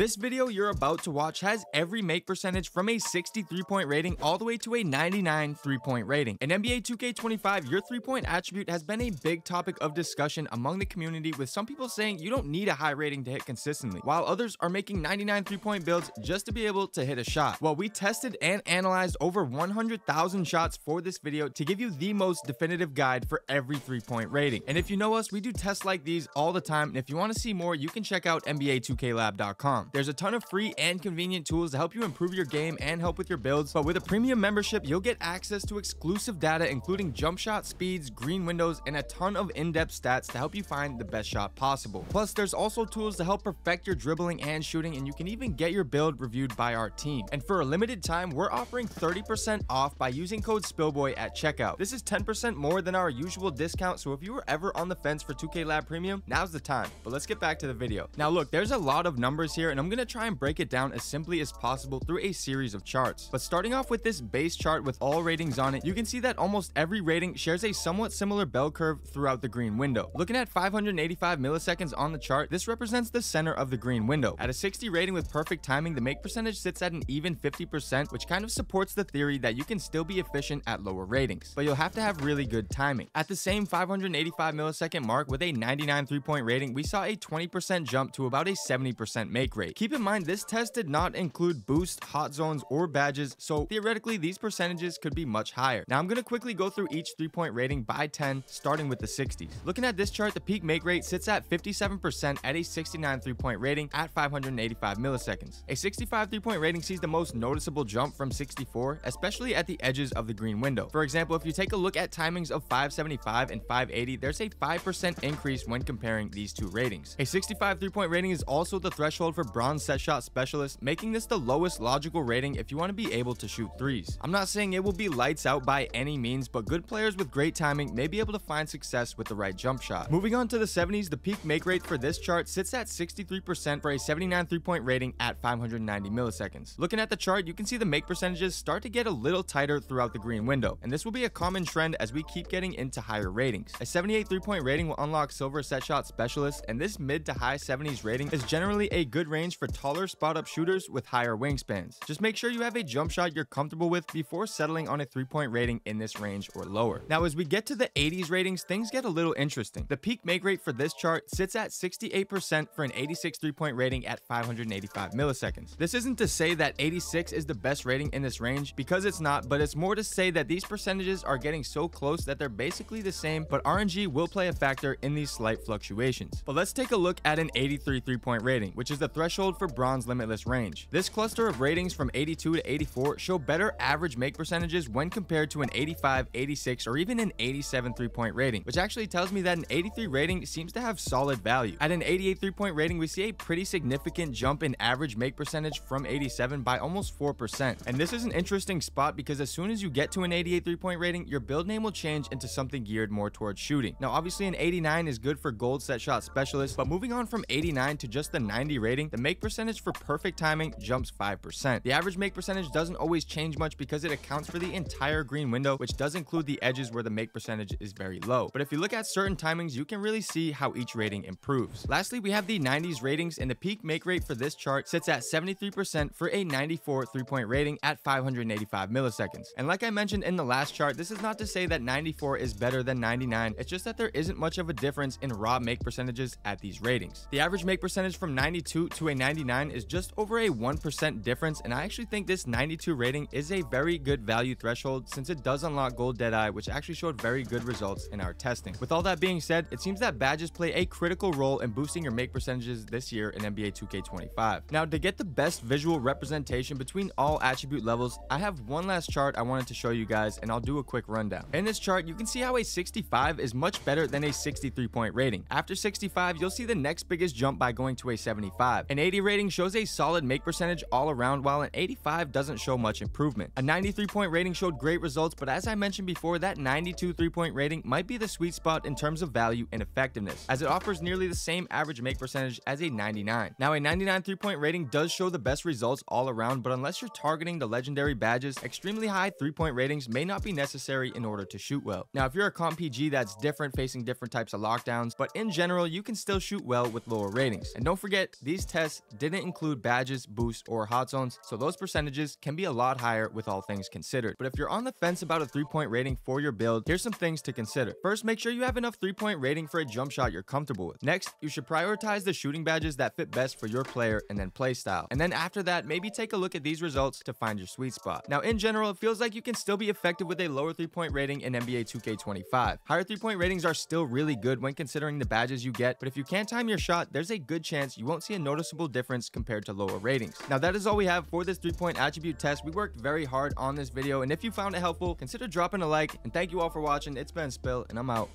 This video you're about to watch has every make percentage from a 63-point rating all the way to a 99 3-point rating. In NBA 2K25, your 3-point attribute has been a big topic of discussion among the community, with some people saying you don't need a high rating to hit consistently, while others are making 99 3-point builds just to be able to hit a shot. Well, we tested and analyzed over 100,000 shots for this video to give you the most definitive guide for every 3-point rating. And if you know us, we do tests like these all the time, and if you want to see more, you can check out NBA2KLab.com. There's a ton of free and convenient tools to help you improve your game and help with your builds, but with a premium membership, you'll get access to exclusive data, including jump shot speeds, green windows, and a ton of in-depth stats to help you find the best shot possible. Plus, there's also tools to help perfect your dribbling and shooting, and you can even get your build reviewed by our team. And for a limited time, we're offering 30% off by using code SPILLBOY at checkout. This is 10% more than our usual discount, so if you were ever on the fence for 2K Lab Premium, now's the time. But let's get back to the video. Now look, there's a lot of numbers here, and I'm gonna try and break it down as simply as possible through a series of charts. But starting off with this base chart with all ratings on it, you can see that almost every rating shares a somewhat similar bell curve throughout the green window. Looking at 585 milliseconds on the chart, this represents the center of the green window. At a 60 rating with perfect timing, the make percentage sits at an even 50%, which kind of supports the theory that you can still be efficient at lower ratings, but you'll have to have really good timing. At the same 585 millisecond mark with a 99 3-point rating, we saw a 20% jump to about a 70% make rate. Keep in mind, this test did not include boost, hot zones, or badges, so theoretically these percentages could be much higher. Now I'm going to quickly go through each 3-point rating by 10, starting with the 60s. Looking at this chart, the peak make rate sits at 57% at a 69 3-point rating at 585 milliseconds. A 65 3-point rating sees the most noticeable jump from 64, especially at the edges of the green window. For example, if you take a look at timings of 575 and 580, there's a 5% increase when comparing these two ratings. A 65 3-point rating is also the threshold for bronze set shot specialist, making this the lowest logical rating if you want to be able to shoot threes. I'm not saying it will be lights out by any means, but good players with great timing may be able to find success with the right jump shot. Moving on to the 70s, the peak make rate for this chart sits at 63% for a 79 3-point rating at 590 milliseconds. Looking at the chart, you can see the make percentages start to get a little tighter throughout the green window, and this will be a common trend as we keep getting into higher ratings. A 78 3-point rating will unlock silver set shot specialist, and this mid to high 70s rating is generally a good range for taller spot up shooters with higher wingspans. Just make sure you have a jump shot you're comfortable with before settling on a 3-point rating in this range or lower. Now as we get to the 80s ratings, things get a little interesting. The peak make rate for this chart sits at 68% for an 86 3-point rating at 585 milliseconds. This isn't to say that 86 is the best rating in this range, because it's not, but it's more to say that these percentages are getting so close that they're basically the same, but RNG will play a factor in these slight fluctuations. But let's take a look at an 83 3-point rating, which is the threshold for bronze limitless range. This cluster of ratings from 82 to 84 show better average make percentages when compared to an 85, 86, or even an 87 3-point rating, which actually tells me that an 83 rating seems to have solid value. At an 88 3-point rating, we see a pretty significant jump in average make percentage from 87 by almost 4%. And this is an interesting spot because as soon as you get to an 88 3-point rating, your build name will change into something geared more towards shooting. Now obviously an 89 is good for gold set shot specialist, but moving on from 89 to just the 90 rating, the make percentage for perfect timing jumps 5%. The average make percentage doesn't always change much because it accounts for the entire green window, which does include the edges where the make percentage is very low. But if you look at certain timings, you can really see how each rating improves. Lastly, we have the 90s ratings, and the peak make rate for this chart sits at 73% for a 94 3-point rating at 585 milliseconds. And like I mentioned in the last chart, this is not to say that 94 is better than 99, it's just that there isn't much of a difference in raw make percentages at these ratings. The average make percentage from 92 to a 99 is just over a 1% difference, and I actually think this 92 rating is a very good value threshold since it does unlock gold deadeye, which actually showed very good results in our testing. With all that being said, it seems that badges play a critical role in boosting your make percentages this year in NBA 2K25. Now to get the best visual representation between all attribute levels, I have one last chart I wanted to show you guys, and I'll do a quick rundown. In this chart, you can see how a 65 is much better than a 63-point rating. After 65, you'll see the next biggest jump by going to a 75. An 80 rating shows a solid make percentage all around, while an 85 doesn't show much improvement. A 93-point rating showed great results, but as I mentioned before, that 92 3-point rating might be the sweet spot in terms of value and effectiveness, as it offers nearly the same average make percentage as a 99. Now a 99 3-point rating does show the best results all around, but unless you're targeting the legendary badges, extremely high 3-point ratings may not be necessary in order to shoot well. Now if you're a comp PG, that's different, facing different types of lockdowns, but in general you can still shoot well with lower ratings. And don't forget, these tests tests didn't include badges, boosts, or hot zones, so those percentages can be a lot higher with all things considered. But if you're on the fence about a 3-point rating for your build, here's some things to consider. First, make sure you have enough 3-point rating for a jump shot you're comfortable with. Next, you should prioritize the shooting badges that fit best for your player and then play style. And then after that, maybe take a look at these results to find your sweet spot. Now, in general, it feels like you can still be effective with a lower 3-point rating in NBA 2K25. Higher 3-point ratings are still really good when considering the badges you get, but if you can't time your shot, there's a good chance you won't see a noticeable difference compared to lower ratings. Now, that is all we have for this 3-point attribute test. We worked very hard on this video, and if you found it helpful, consider dropping a like, and thank you all for watching. It's been Spill, and I'm out.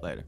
Later.